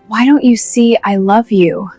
Why don't you see I love you?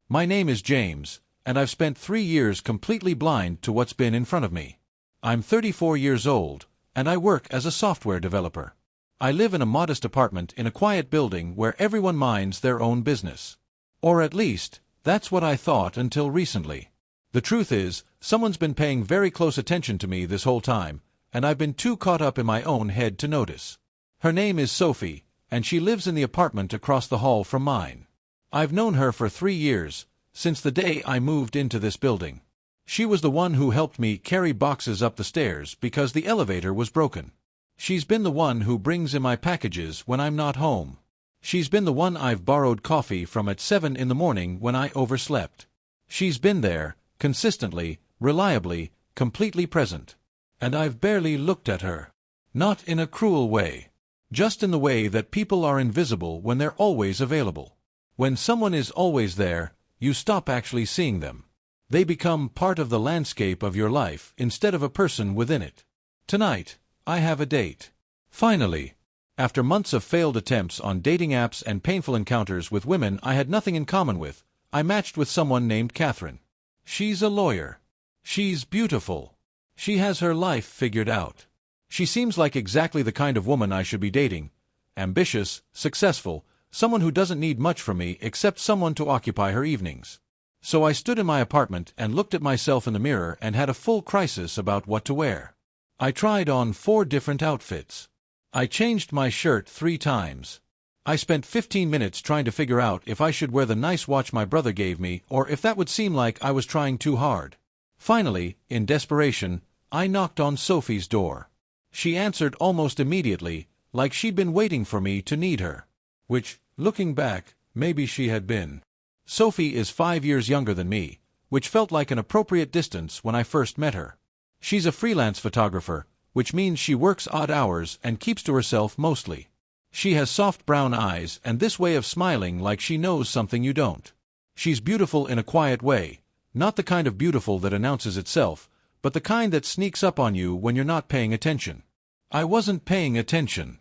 My name is James, and I've spent 3 years completely blind to what's been in front of me. I'm 34 years old, and I work as a software developer. I live in a modest apartment in a quiet building where everyone minds their own business. Or at least, that's what I thought until recently. The truth is, someone's been paying very close attention to me this whole time, and I've been too caught up in my own head to notice. Her name is Sophie, and she lives in the apartment across the hall from mine. I've known her for 3 years, since the day I moved into this building. She was the one who helped me carry boxes up the stairs because the elevator was broken. She's been the one who brings in my packages when I'm not home. She's been the one I've borrowed coffee from at 7 in the morning when I overslept. She's been there, consistently, reliably, completely present. And I've barely looked at her. Not in a cruel way. Just in the way that people are invisible when they're always available. When someone is always there, you stop actually seeing them. They become part of the landscape of your life instead of a person within it. Tonight, I have a date. Finally. After months of failed attempts on dating apps and painful encounters with women I had nothing in common with, I matched with someone named Catherine. She's a lawyer. She's beautiful. She has her life figured out. She seems like exactly the kind of woman I should be dating. Ambitious, successful, someone who doesn't need much from me except someone to occupy her evenings. So I stood in my apartment and looked at myself in the mirror and had a full crisis about what to wear. I tried on 4 different outfits. I changed my shirt 3 times. I spent 15 minutes trying to figure out if I should wear the nice watch my brother gave me or if that would seem like I was trying too hard. Finally, in desperation, I knocked on Sophie's door. She answered almost immediately, like she'd been waiting for me to need her. Which, looking back, maybe she had been. Sophie is 5 years younger than me, which felt like an appropriate distance when I first met her. She's a freelance photographer, which means she works odd hours and keeps to herself mostly. She has soft brown eyes and this way of smiling like she knows something you don't. She's beautiful in a quiet way, not the kind of beautiful that announces itself, but the kind that sneaks up on you when you're not paying attention. I wasn't paying attention.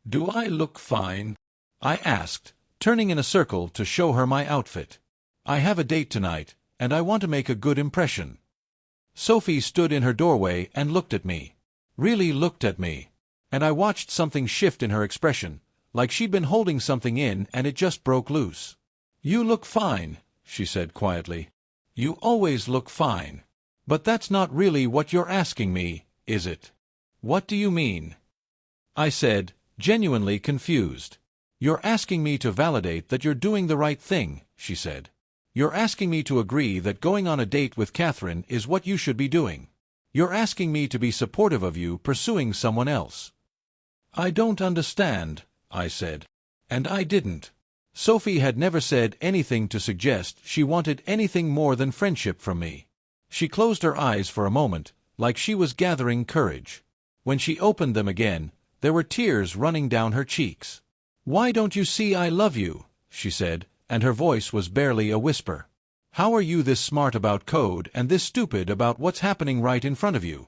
"Do I look fine?" I asked, turning in a circle to show her my outfit. "I have a date tonight, and I want to make a good impression." Sophie stood in her doorway and looked at me. Really looked at me. And I watched something shift in her expression, like she'd been holding something in and it just broke loose. "You look fine," she said quietly. "You always look fine. But that's not really what you're asking me, is it?" "What do you mean?" I said, genuinely confused. "You're asking me to validate that you're doing the right thing," she said. "You're asking me to agree that going on a date with Catherine is what you should be doing. You're asking me to be supportive of you pursuing someone else." "I don't understand," I said. And I didn't. Sophie had never said anything to suggest she wanted anything more than friendship from me. She closed her eyes for a moment, like she was gathering courage. When she opened them again, there were tears running down her cheeks. "Why don't you see I love you?" she said, and her voice was barely a whisper. "How are you this smart about code and this stupid about what's happening right in front of you?"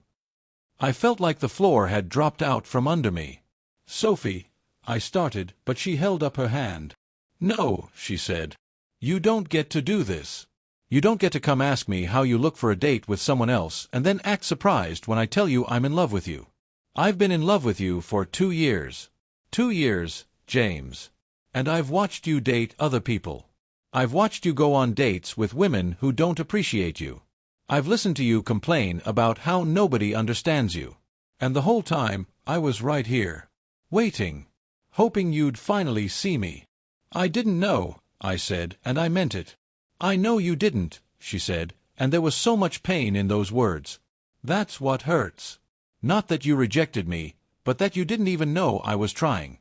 I felt like the floor had dropped out from under me. "Sophie," I started, but she held up her hand. "No," she said. "You don't get to do this. You don't get to come ask me how you look for a date with someone else and then act surprised when I tell you I'm in love with you. I've been in love with you for 2 years. 2 years, James. And I've watched you date other people. I've watched you go on dates with women who don't appreciate you. I've listened to you complain about how nobody understands you. And the whole time, I was right here. Waiting. Hoping you'd finally see me." "I didn't know," I said, and I meant it. "I know you didn't," she said, and there was so much pain in those words. "That's what hurts. Not that you rejected me, but that you didn't even know I was trying."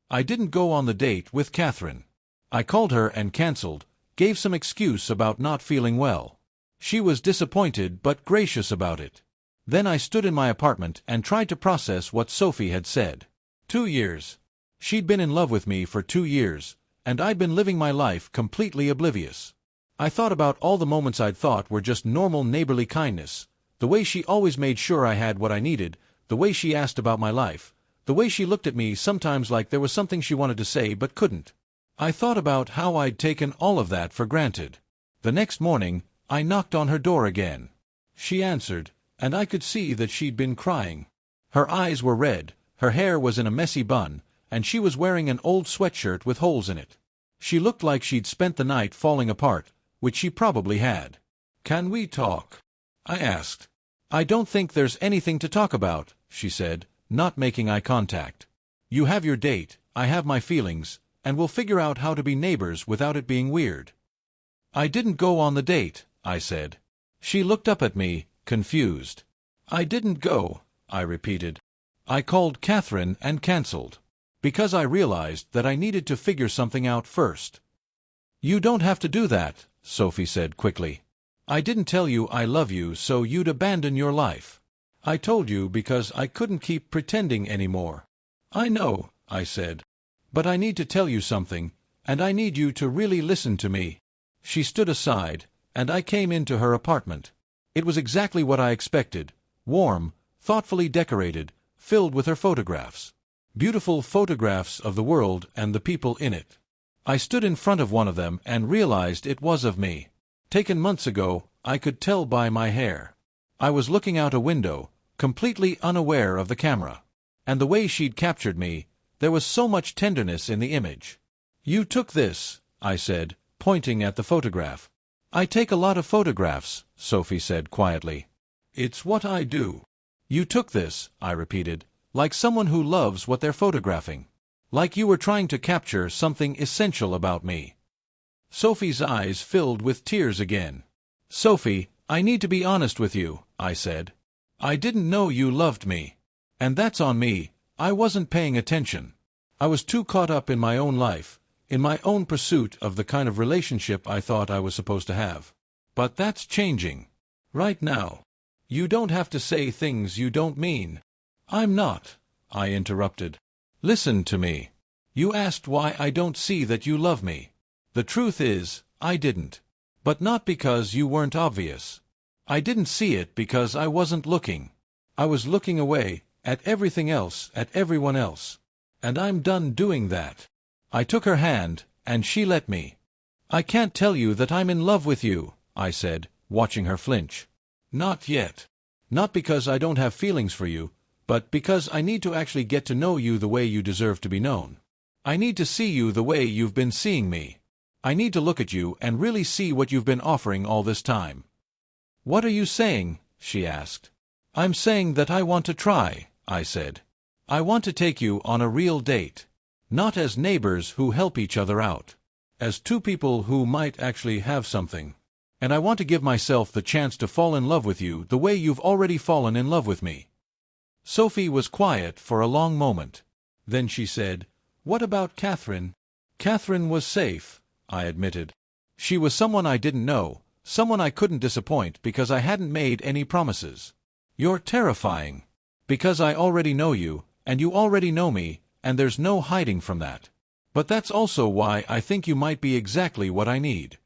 I didn't go on the date with Catherine. I called her and cancelled, gave some excuse about not feeling well. She was disappointed but gracious about it. Then I stood in my apartment and tried to process what Sophie had said. 2 years. She'd been in love with me for 2 years, and I'd been living my life completely oblivious. I thought about all the moments I'd thought were just normal neighborly kindness, the way she always made sure I had what I needed, the way she asked about my life, The way she looked at me sometimes like there was something she wanted to say but couldn't. I thought about how I'd taken all of that for granted. The next morning, I knocked on her door again. She answered, and I could see that she'd been crying. Her eyes were red, her hair was in a messy bun, and she was wearing an old sweatshirt with holes in it. She looked like she'd spent the night falling apart, which she probably had. "Can we talk?" I asked. "I don't think there's anything to talk about," she said, not making eye contact. "You have your date, I have my feelings, and we'll figure out how to be neighbors without it being weird." "I didn't go on the date," I said. She looked up at me, confused. "I didn't go," I repeated. "I called Catherine and cancelled. Because I realized that I needed to figure something out first." "You don't have to do that," Sophie said quickly. "I didn't tell you I love you so you'd abandon your life. I told you because I couldn't keep pretending anymore." "I know," I said. "But I need to tell you something, and I need you to really listen to me." She stood aside, and I came into her apartment. It was exactly what I expected, warm, thoughtfully decorated, filled with her photographs. Beautiful photographs of the world and the people in it. I stood in front of one of them and realized it was of me. Taken months ago, I could tell by my hair. I was looking out a window, completely unaware of the camera. And the way she'd captured me, there was so much tenderness in the image. "You took this," I said, pointing at the photograph. "I take a lot of photographs," Sophie said quietly. "It's what I do." "You took this," I repeated, "like someone who loves what they're photographing. Like you were trying to capture something essential about me." Sophie's eyes filled with tears again. "Sophie, I need to be honest with you," I said. "I didn't know you loved me. And that's on me, I wasn't paying attention. I was too caught up in my own life, in my own pursuit of the kind of relationship I thought I was supposed to have. But that's changing. Right now. You don't have to say things you don't mean." "I'm not," I interrupted. "Listen to me. You asked why I don't see that you love me. The truth is, I didn't. But not because you weren't obvious. I didn't see it because I wasn't looking. I was looking away, at everything else, at everyone else. And I'm done doing that." I took her hand, and she let me. "I can't tell you that I'm in love with you," I said, watching her flinch. "Not yet. Not because I don't have feelings for you, but because I need to actually get to know you the way you deserve to be known. I need to see you the way you've been seeing me. I need to look at you and really see what you've been offering all this time." "What are you saying?" she asked. "I'm saying that I want to try," I said. "I want to take you on a real date. Not as neighbors who help each other out. As two people who might actually have something. And I want to give myself the chance to fall in love with you the way you've already fallen in love with me." Sophie was quiet for a long moment. Then she said, "What about Catherine?" "Catherine was safe," I admitted. "She was someone I didn't know, someone I couldn't disappoint because I hadn't made any promises." "You're terrifying. Because I already know you, and you already know me, and there's no hiding from that. But that's also why I think you might be exactly what I need."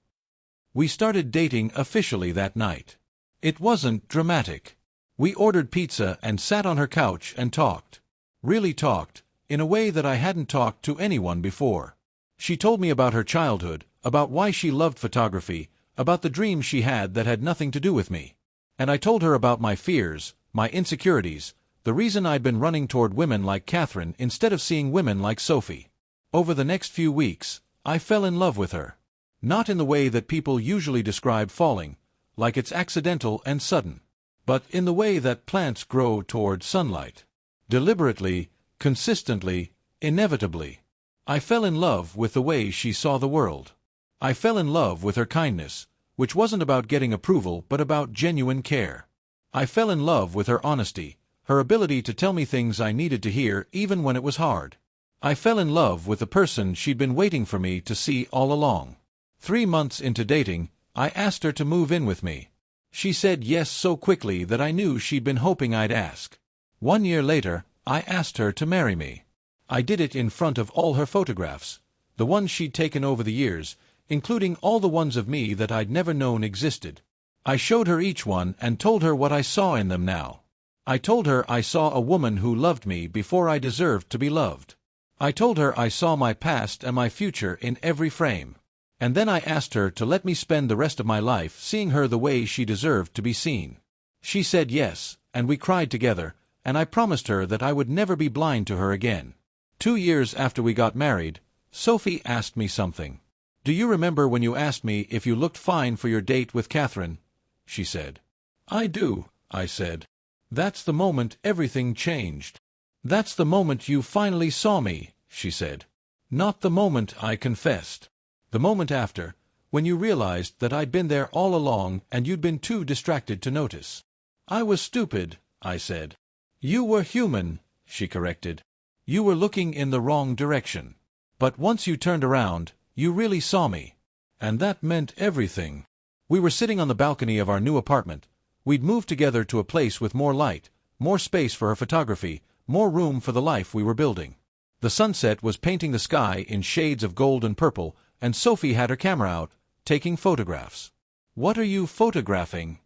We started dating officially that night. It wasn't dramatic. We ordered pizza and sat on her couch and talked. Really talked, in a way that I hadn't talked to anyone before. She told me about her childhood, about why she loved photography, about the dreams she had that had nothing to do with me. And I told her about my fears, my insecurities, the reason I'd been running toward women like Catherine instead of seeing women like Sophie. Over the next few weeks, I fell in love with her. Not in the way that people usually describe falling, like it's accidental and sudden. But in the way that plants grow toward sunlight. Deliberately, consistently, inevitably. I fell in love with the way she saw the world. I fell in love with her kindness, which wasn't about getting approval but about genuine care. I fell in love with her honesty, her ability to tell me things I needed to hear even when it was hard. I fell in love with the person she'd been waiting for me to see all along. 3 months into dating, I asked her to move in with me. She said yes so quickly that I knew she'd been hoping I'd ask. 1 year later, I asked her to marry me. I did it in front of all her photographs, the ones she'd taken over the years, including all the ones of me that I'd never known existed. I showed her each one and told her what I saw in them now. I told her I saw a woman who loved me before I deserved to be loved. I told her I saw my past and my future in every frame. And then I asked her to let me spend the rest of my life seeing her the way she deserved to be seen. She said yes, and we cried together, and I promised her that I would never be blind to her again. 2 years after we got married, Sophie asked me something. "Do you remember when you asked me if you looked fine for your date with Catherine?" she said. "I do," I said. "That's the moment everything changed." "That's the moment you finally saw me," she said. "Not the moment I confessed. The moment after, when you realized that I'd been there all along and you'd been too distracted to notice." "I was stupid," I said. "You were human," she corrected. "You were looking in the wrong direction. But once you turned around, you really saw me. And that meant everything." We were sitting on the balcony of our new apartment. We'd moved together to a place with more light, more space for her photography, more room for the life we were building. The sunset was painting the sky in shades of gold and purple, and Sophie had her camera out, taking photographs. "What are you photographing?"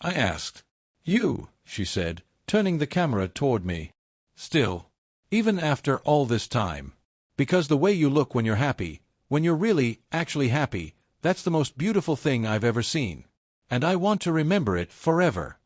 I asked. "You," she said, turning the camera toward me. "Still, even after all this time. Because the way you look when you're happy, when you're really, actually happy, that's the most beautiful thing I've ever seen. And I want to remember it forever."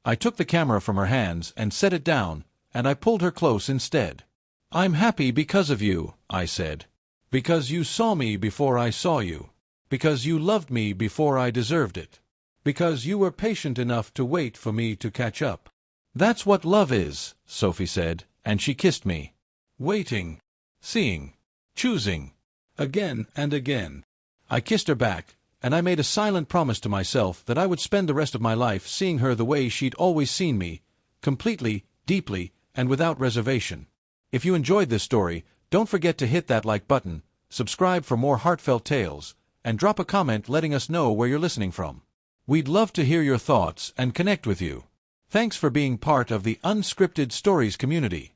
I took the camera from her hands and set it down, and I pulled her close instead. "I'm happy because of you," I said. "Because you saw me before I saw you. Because you loved me before I deserved it. Because you were patient enough to wait for me to catch up." "That's what love is," Sophie said, and she kissed me. "Waiting. Seeing. Choosing. Again and again." I kissed her back, and I made a silent promise to myself that I would spend the rest of my life seeing her the way she'd always seen me, completely, deeply, and without reservation. If you enjoyed this story, don't forget to hit that like button, subscribe for more heartfelt tales, and drop a comment letting us know where you're listening from. We'd love to hear your thoughts and connect with you. Thanks for being part of the Unscripted Stories community.